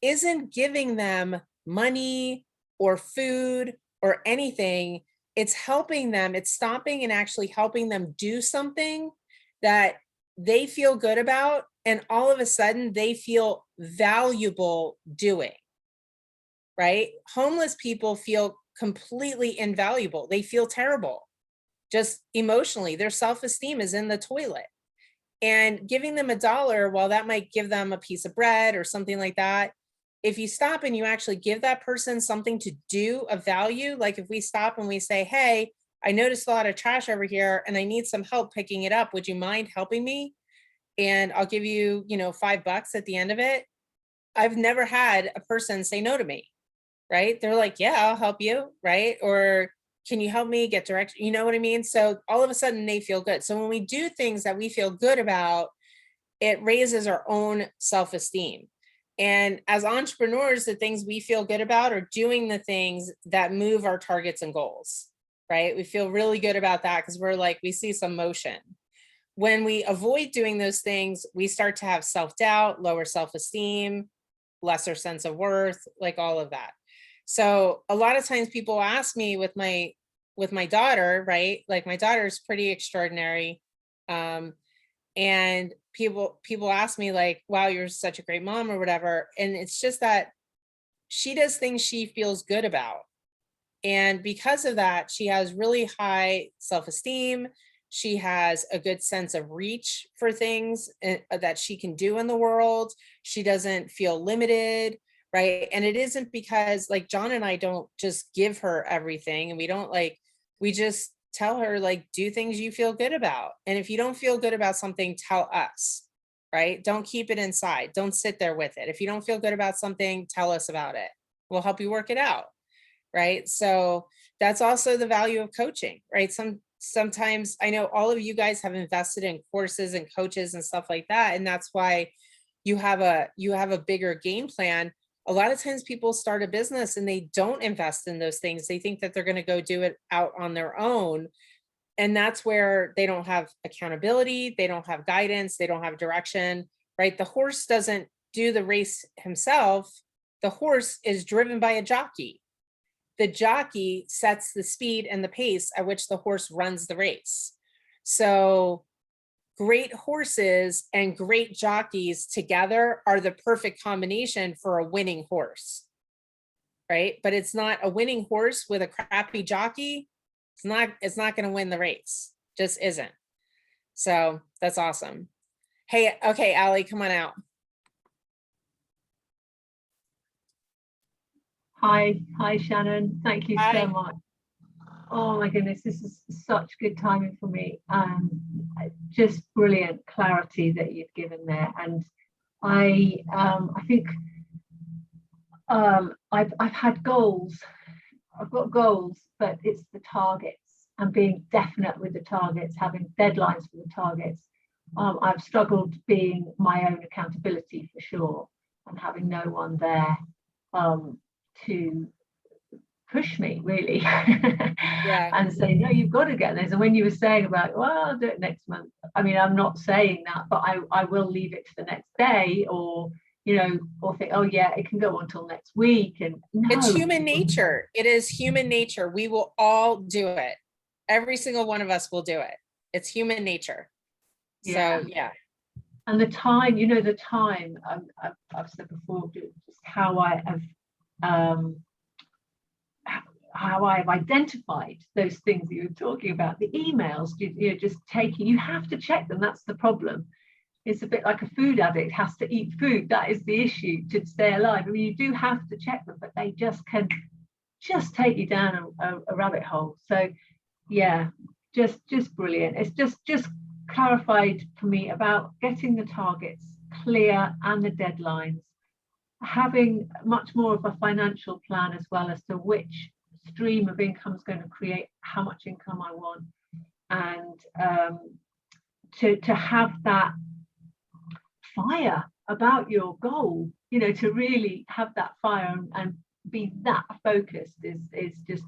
isn't giving them money or food or anything. It's helping them, it's stopping and actually helping them do something that they feel good about. And all of a sudden they feel valuable doing, right? Homeless people feel completely invaluable. They feel terrible, just emotionally. Their self-esteem is in the toilet. And giving them $1, while that might give them a piece of bread or something like that, if you stop and you actually give that person something to do of value, like if we stop and we say, hey, I noticed a lot of trash over here and I need some help picking it up. Would you mind helping me? And I'll give you, $5 at the end of it. I've never had a person say no to me, right? They're like, yeah, I'll help you, right? Or can you help me get direction? You know what I mean? So all of a sudden they feel good. So when we do things that we feel good about, it raises our own self-esteem. And as entrepreneurs, the things we feel good about are doing the things that move our targets and goals, right? We feel really good about that because we're like, we see some motion. When we avoid doing those things, we start to have self-doubt, lower self-esteem, lesser sense of worth, like all of that. So a lot of times people ask me with my daughter, right? Like my daughter's pretty extraordinary. And people ask me like, wow, you're such a great mom or whatever. And it's just that she does things she feels good about. And because of that, she has really high self-esteem. She has a good sense of reach for things that she can do in the world. She doesn't feel limited, right? And it isn't because like John and I don't just give her everything, and we don't like, we just tell her like, do things you feel good about. And if you don't feel good about something, tell us, right? Don't keep it inside. Don't sit there with it. If you don't feel good about something, tell us about it. We'll help you work it out, right? So that's also the value of coaching, right? Sometimes I know all of you guys have invested in courses and coaches and stuff like that, and that's why you have a bigger game plan. A lot of times people start a business and they don't invest in those things. They think that they're going to go do it out on their own, and that's where they don't have accountability, they don't have guidance, they don't have direction, right? The horse doesn't do the race himself. The horse is driven by a jockey. The jockey sets the speed and the pace at which the horse runs the race. So great horses and great jockeys together are the perfect combination for a winning horse, right? But it's not a winning horse with a crappy jockey. It's not going to win the race. Just isn't. So that's awesome. Hey, okay, Allie, come on out. Hi, Shannon. Thank you Hi. so much. Oh my goodness, this is such good timing for me. Just brilliant clarity that you've given there, and I think I've had goals. I've got goals, but it's the targets and being definite with the targets, having deadlines for the targets. I've struggled being my own accountability for sure, and having no one there to push me really Yeah. and say, no, you've got to get this. And when you were saying about, well, I'll do it next month, I mean, I'm not saying that, but I will leave it to the next day, or or think, oh yeah, it can go on till next week. And no, it's human nature. It is human nature. We will all do it. Every single one of us will do it. It's human nature. yeah. So yeah. And the time, the time, I've said before, just how I have how I've identified those things that you were talking about, the emails, just taking, you have to check them. That's the problem. It's a bit like a food addict has to eat food. That is the issue to stay alive. I mean, you do have to check them, but they just can take you down a rabbit hole. So yeah, just brilliant. It's just clarified for me about getting the targets clear and the deadlines, having much more of a financial plan as well as to which stream of income is going to create how much income I want, and to have that fire about your goal, to really have that fire and be that focused is just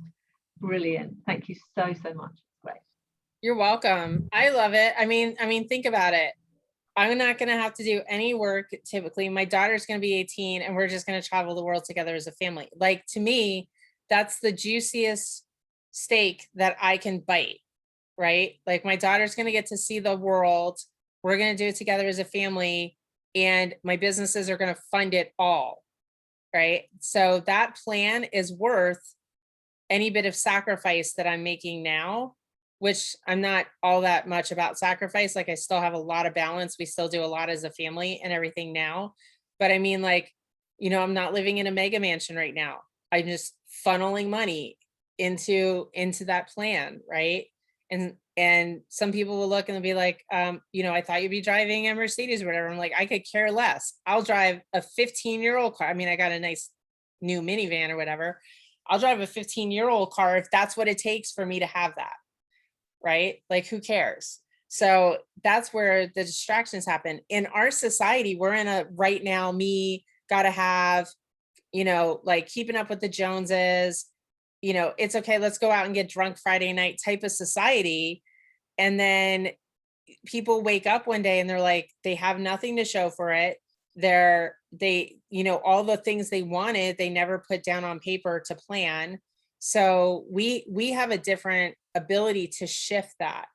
brilliant. Thank you so much. Great. You're welcome. I love it. I mean, think about it. I'm not going to have to do any work. Typically, my daughter's going to be 18 and we're just going to travel the world together as a family. Like, to me, that's the juiciest steak that I can bite, right? Like, my daughter's going to get to see the world. We're going to do it together as a family, and my businesses are going to fund it all, right? So that plan is worth any bit of sacrifice that I'm making now, which I'm not all that much about sacrifice. Like, I still have a lot of balance. We still do a lot as a family and everything now. But I mean, like, I'm not living in a mega mansion right now. I'm just funneling money into that plan, right? And some people will look and they'll be like, I thought you'd be driving a Mercedes or whatever. I'm like, I could care less. I'll drive a 15-year-old car. I mean, I got a nice new minivan or whatever, I'll drive a 15-year-old car if that's what it takes for me to have that. Right? Like, who cares? So that's where the distractions happen. In our society, we're in a right now, me gotta have, like keeping up with the Joneses, it's okay, let's go out and get drunk Friday night type of society. And then people wake up one day and they're like, they have nothing to show for it. All the things they wanted, they never put down on paper to plan. So we have a different ability to shift that.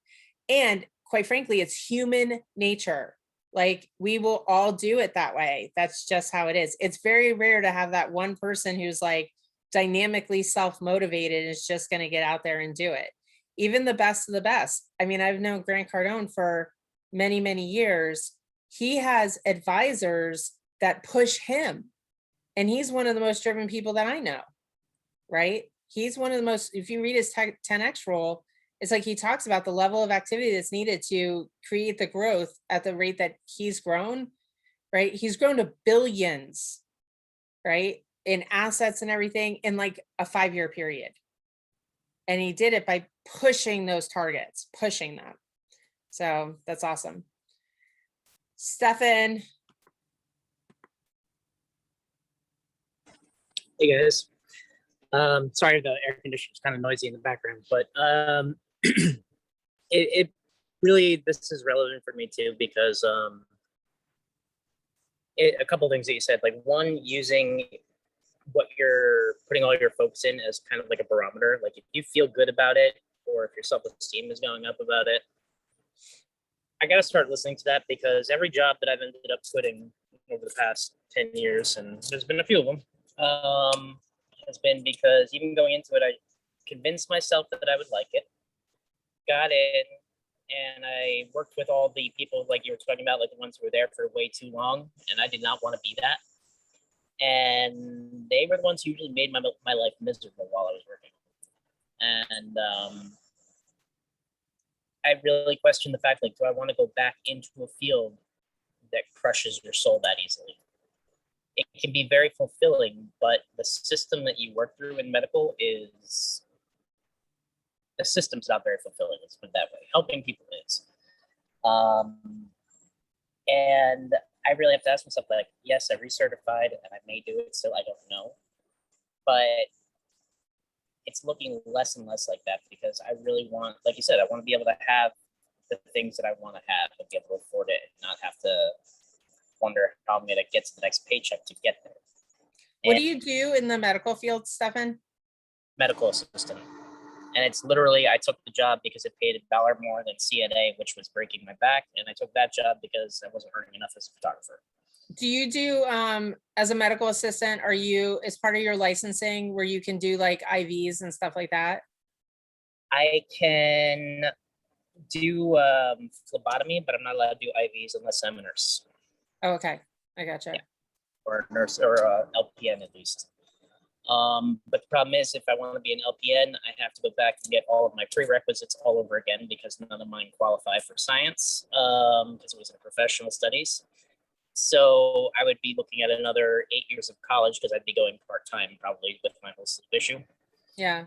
And quite frankly, it's human nature. Like, we will all do it that way. That's just how it is. It's very rare to have that one person who's like dynamically self-motivated and is just going to get out there and do it. Even the best of the best. I mean, I've known Grant Cardone for many, many years. He has advisors that push him. And he's one of the most driven people that I know, right? He's one of the most, if you read his 10X rule, it's like he talks about the level of activity that's needed to create the growth at the rate that he's grown, right? He's grown to billions, right? In assets and everything in like a 5-year period. And he did it by pushing those targets, pushing them. So that's awesome. Stefan. Hey guys. Sorry, the air conditioner is kind of noisy in the background, but it really, this is relevant for me too, because a couple of things that you said, like one, using what you're putting all your focus in as kind of like a barometer. Like if you feel good about it, or if your self-esteem is going up about it, I got to start listening to that, because every job that I've ended up quitting over the past 10 years, and there's been a few of them, has been because even going into it, I convinced myself that I would like it, got in, and I worked with all the people like you were talking about, like the ones who were there for way too long, and I did not want to be that. And they were the ones who usually made my life miserable while I was working. And I really questioned the fact, like, do I want to go back into a field that crushes your soul that easily? It can be very fulfilling, but the system that you work through in medical is, the system's not very fulfilling, let's put it that way. Helping people is. And I really have to ask myself, like, yes, I recertified and I may do it still, I don't know. But it's looking less and less like that, because I really want, like you said, I want to be able to have the things that I want to have and be able to afford it and not have to wonder how I'm going to get to the next paycheck to get there. What do you do in the medical field, Stefan? Medical assistant. And it's literally, I took the job because it paid $1 more than CNA, which was breaking my back. And I took that job because I wasn't earning enough as a photographer. Do you do, as a medical assistant, are you, as part of your licensing, where you can do like IVs and stuff like that? I can do phlebotomy, but I'm not allowed to do IVs unless I'm a nurse. Oh, okay. I gotcha. Yeah. Or a nurse, or LPN at least. But the problem is, if I want to be an LPN, I have to go back and get all of my prerequisites all over again, because none of mine qualify for science, because it was in professional studies. So I would be looking at another 8 years of college, because I'd be going part-time probably with my whole sleep issue. Yeah.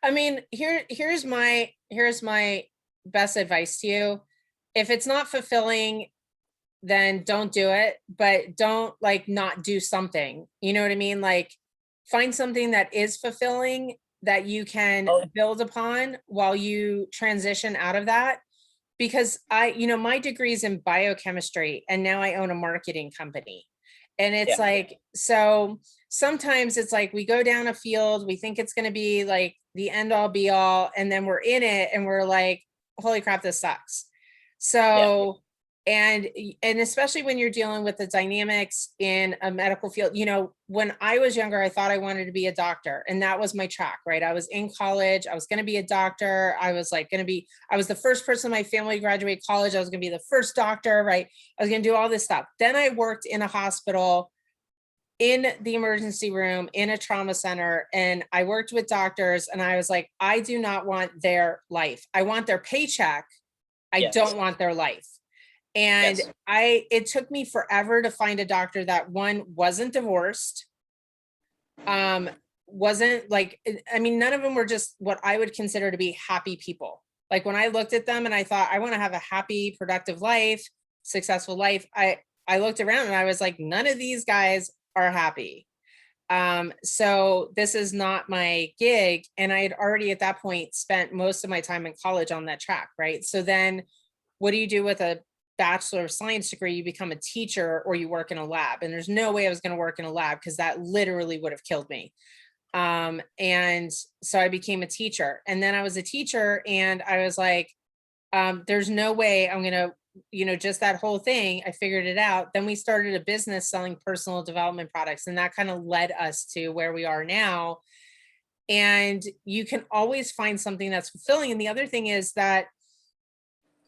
I mean, here's my best advice to you. If it's not fulfilling, then don't do it, but don't like not do something. You know what I mean? Like, find something that is fulfilling that you can build upon while you transition out of that. Because my degree is in biochemistry, and now I own a marketing company. And it's like, so sometimes it's like we go down a field, we think it's going to be like the end all be all, and then we're in it and we're like, holy crap, this sucks. So and especially when you're dealing with the dynamics in a medical field, when I was younger, I thought I wanted to be a doctor, and that was my track, right? I was in college, I was going to be a doctor. I was the first person in my family to graduate college. I was going to be the first doctor, right? I was going to do all this stuff. Then I worked in a hospital, in the emergency room, in a trauma center, and I worked with doctors, and I was like, I do not want their life. I want their paycheck. I don't want their life. And it took me forever to find a doctor that, one, wasn't divorced, wasn't like, I mean, none of them were just what I would consider to be happy people. Like when I looked at them and I thought, I want to have a happy, productive life, successful life. I looked around and I was like, none of these guys are happy. So this is not my gig. And I had already at that point spent most of my time in college on that track, right? So then what do you do with a Bachelor of Science degree? You become a teacher or you work in a lab. And there's no way I was going to work in a lab because that literally would have killed me. And so I became a teacher, and then I was a teacher and I was like, there's no way I'm going to, you know, just that whole thing. I figured it out. Then we started a business selling personal development products, and that kind of led us to where we are now. And you can always find something that's fulfilling. And the other thing is that,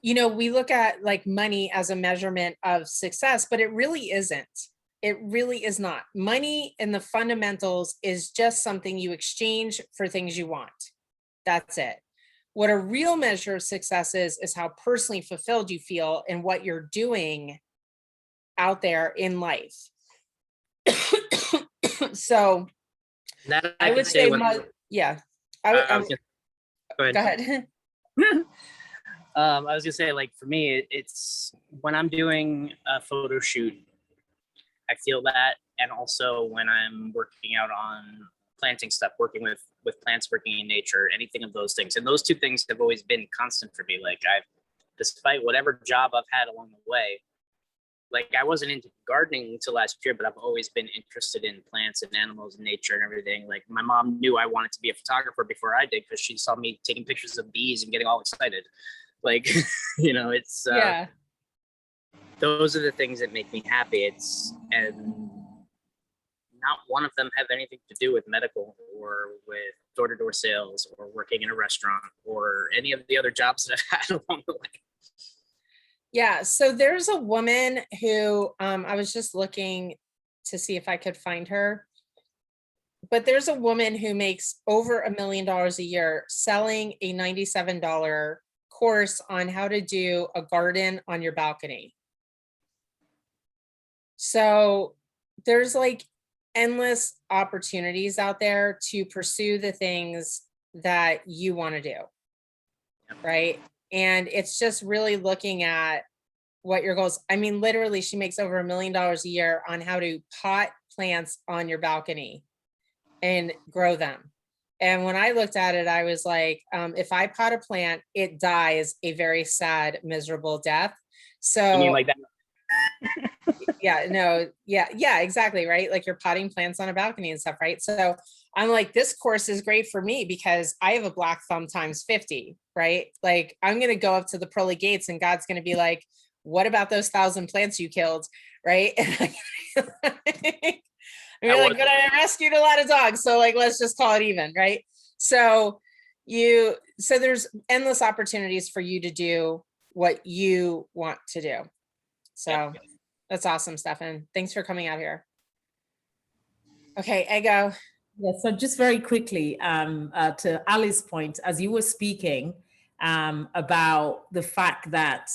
you know, we look at like money as a measurement of success, but it really isn't. It really is not. Money in the fundamentals is just something you exchange for things you want. That's it. What a real measure of success is how personally fulfilled you feel in what you're doing out there in life. So That I would say, yeah. Go ahead. I was gonna say, like, for me, it's when I'm doing a photo shoot, I feel that, and also when I'm working out on planting stuff, working with plants, working in nature, anything of those things. And those two things have always been constant for me. Like despite whatever job I've had along the way, like I wasn't into gardening until last year, but I've always been interested in plants and animals and nature and everything. Like my mom knew I wanted to be a photographer before I did because she saw me taking pictures of bees and getting all excited. Like, you know, it's Yeah. Those are the things that make me happy. And not one of them have anything to do with medical or with door-to-door sales or working in a restaurant or any of the other jobs that I've had along the way. Yeah. So there's a woman who I was just looking to see if I could find her. But there's a woman who makes over $1 million a year selling a $97 course on how to do a garden on your balcony. So there's like endless opportunities out there to pursue the things that you want to do. Right. And it's just really looking at what your goals. I mean, literally, she makes over $1 million a year on how to pot plants on your balcony and grow them. And when I looked at it, I was like, if I pot a plant, it dies a very sad, miserable death. So You mean like that? yeah, no, yeah, exactly. Right. Like you're potting plants on a balcony and stuff. Right. So I'm like, this course is great for me because I have a black thumb times 50. Right. Like I'm going to go up to the pearly gates and God's going to be like, what about those 1,000 plants you killed? Right. I mean, like, but I rescued a lot of dogs. So like, let's just call it even. Right. So there's endless opportunities for you to do what you want to do. So that's awesome, Stefan. Thanks for coming out here. Okay, Ego. Yeah, so just very quickly, to Ali's point, as you were speaking about the fact that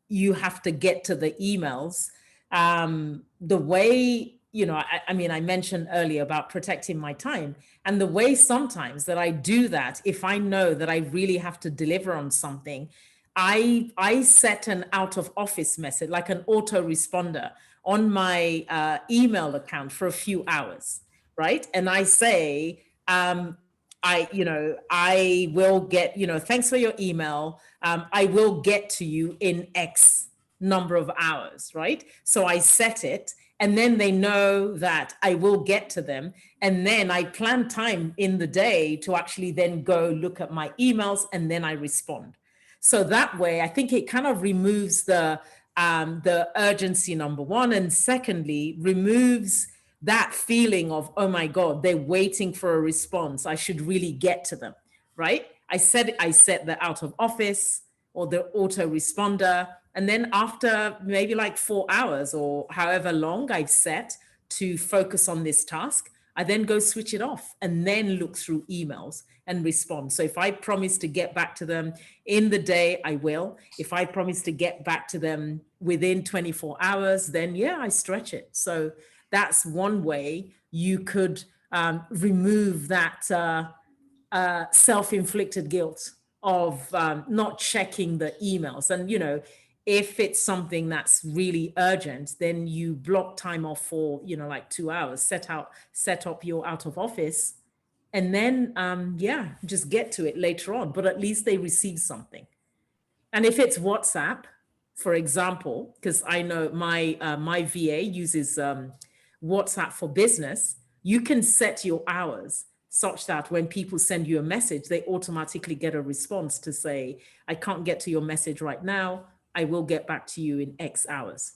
you have to get to the emails, the way, you know, I mean, I mentioned earlier about protecting my time, and the way sometimes that I do that, if I know that I really have to deliver on something, I set an out of office message, like an autoresponder on my email account for a few hours, right? And I say, I will get, thanks for your email. I will get to you in X number of hours, right? So I set it, and then they know that I will get to them. And then I plan time in the day to actually then go look at my emails, and then I respond. So that way, I think it kind of removes the urgency, number one, and secondly, removes that feeling of, oh my God, they're waiting for a response. I should really get to them, right? I set the out of office or the autoresponder, and then after maybe like 4 hours or however long I've set to focus on this task, I then go switch it off and then look through emails and respond. So if I promise to get back to them in the day, I will. If I promise to get back to them within 24 hours, then yeah, I stretch it. So that's one way you could remove that self-inflicted guilt of not checking the emails. And, you know, if it's something that's really urgent, then you block time off for, you know, like 2 hours, set up your out of office, and then, yeah, just get to it later on, but at least they receive something. And if it's WhatsApp, for example, because I know my VA uses WhatsApp for business, you can set your hours such that when people send you a message, they automatically get a response to say, I can't get to your message right now. I will get back to you in X hours.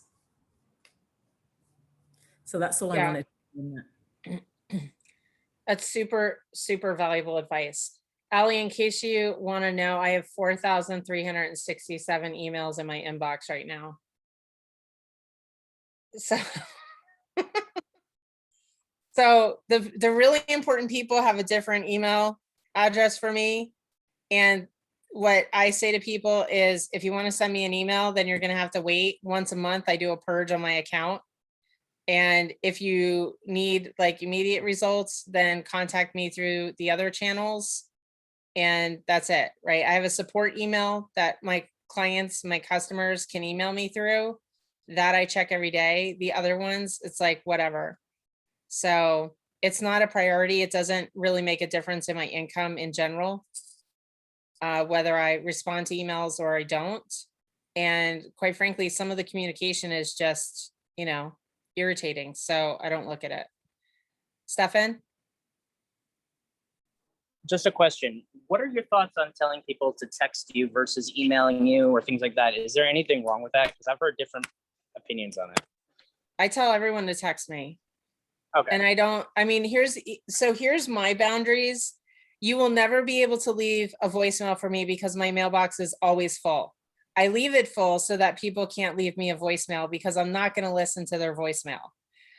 So that's all I Yeah. wanted to say. That's super, super valuable advice. Allie, in case you want to know, I have 4,367 emails in my inbox right now. So, so the really important people have a different email address for me. And what I say to people is, if you want to send me an email, then you're going to have to wait once a month. I do a purge on my account. And if you need like immediate results, then contact me through the other channels. And that's it, right? I have a support email that my clients, my customers can email me through, that I check every day. The other ones, it's like, whatever. So it's not a priority. It doesn't really make a difference in my income in general, whether I respond to emails or I don't. And quite frankly, some of the communication is just, you know, irritating. So I don't look at it. Stefan? Just a question. What are your thoughts on telling people to text you versus emailing you or things like that? Is there anything wrong with that? Because I've heard different opinions on it. I tell everyone to text me. Okay. And I don't, I mean, here's my boundaries. You will never be able to leave a voicemail for me because my mailbox is always full. I leave it full so that people can't leave me a voicemail because I'm not going to listen to their voicemail.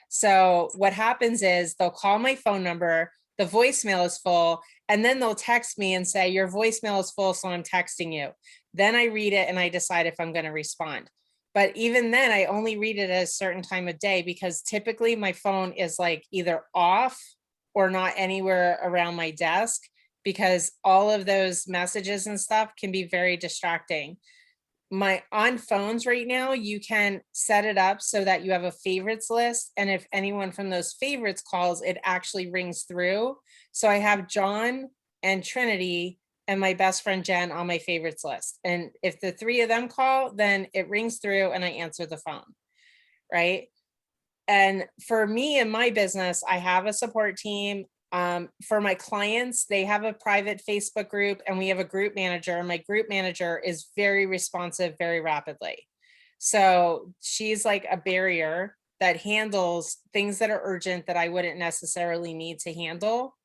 So what happens is they'll call my phone number, the voicemail is full, and then they'll text me and say, your voicemail is full, so I'm texting you. Then I read it and I decide if I'm going to respond. But even then, I only read it at a certain time of day because typically my phone is like either off or not anywhere around my desk, because all of those messages and stuff can be very distracting. On phones right now, you can set it up so that you have a favorites list. And if anyone from those favorites calls, it actually rings through. So I have John and Trinity and my best friend Jen on my favorites list. And if the three of them call, then it rings through and I answer the phone, right? And for me and my business, I have a support team. For my clients, they have a private Facebook group and we have a group manager. My group manager is very responsive, very rapidly. So she's like a barrier that handles things that are urgent that I wouldn't necessarily need to handle.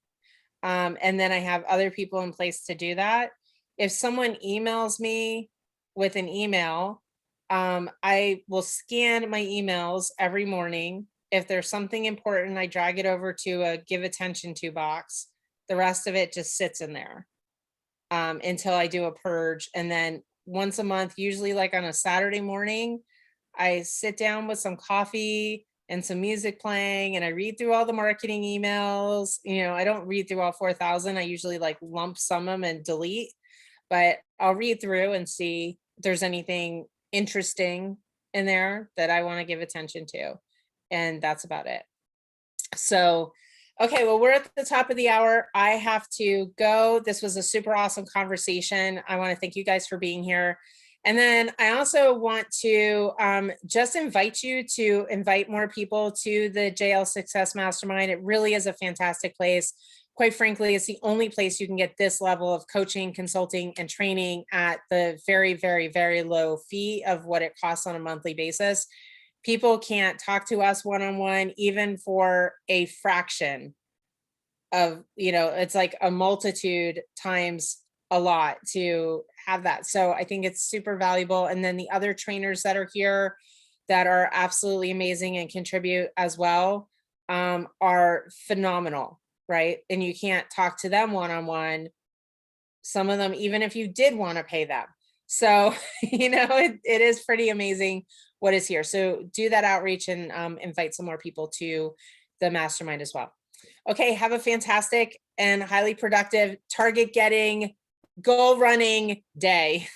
And then I have other people in place to do that. If someone emails me with an email, I will scan my emails every morning. If there's something important, I drag it over to a give attention to box. The rest of it just sits in there until I do a purge. And then once a month, usually like on a Saturday morning, I sit down with some coffee and some music playing and I read through all the marketing emails. You know, I don't read through all 4,000. I usually like lump sum them and delete, but I'll read through and see if there's anything interesting in there that I want to give attention to. And that's about it. So, okay, well, we're at the top of the hour. I have to go. This was a super awesome conversation. I want to thank you guys for being here. And then I also want to just invite you to invite more people to the JL Success Mastermind. It really is a fantastic place. Quite frankly, it's the only place you can get this level of coaching, consulting, and training at the very, very, very low fee of what it costs on a monthly basis. People can't talk to us one-on-one, even for a fraction of, you know, it's like a multitude times a lot to have that. So I think it's super valuable. And then the other trainers that are here that are absolutely amazing and contribute as well are phenomenal, right? And you can't talk to them one-on-one. Some of them, even if you did want to pay them. So, you know, it is pretty amazing what is here. So do that outreach and invite some more people to the mastermind as well. Okay, have a fantastic and highly productive target getting, goal running day.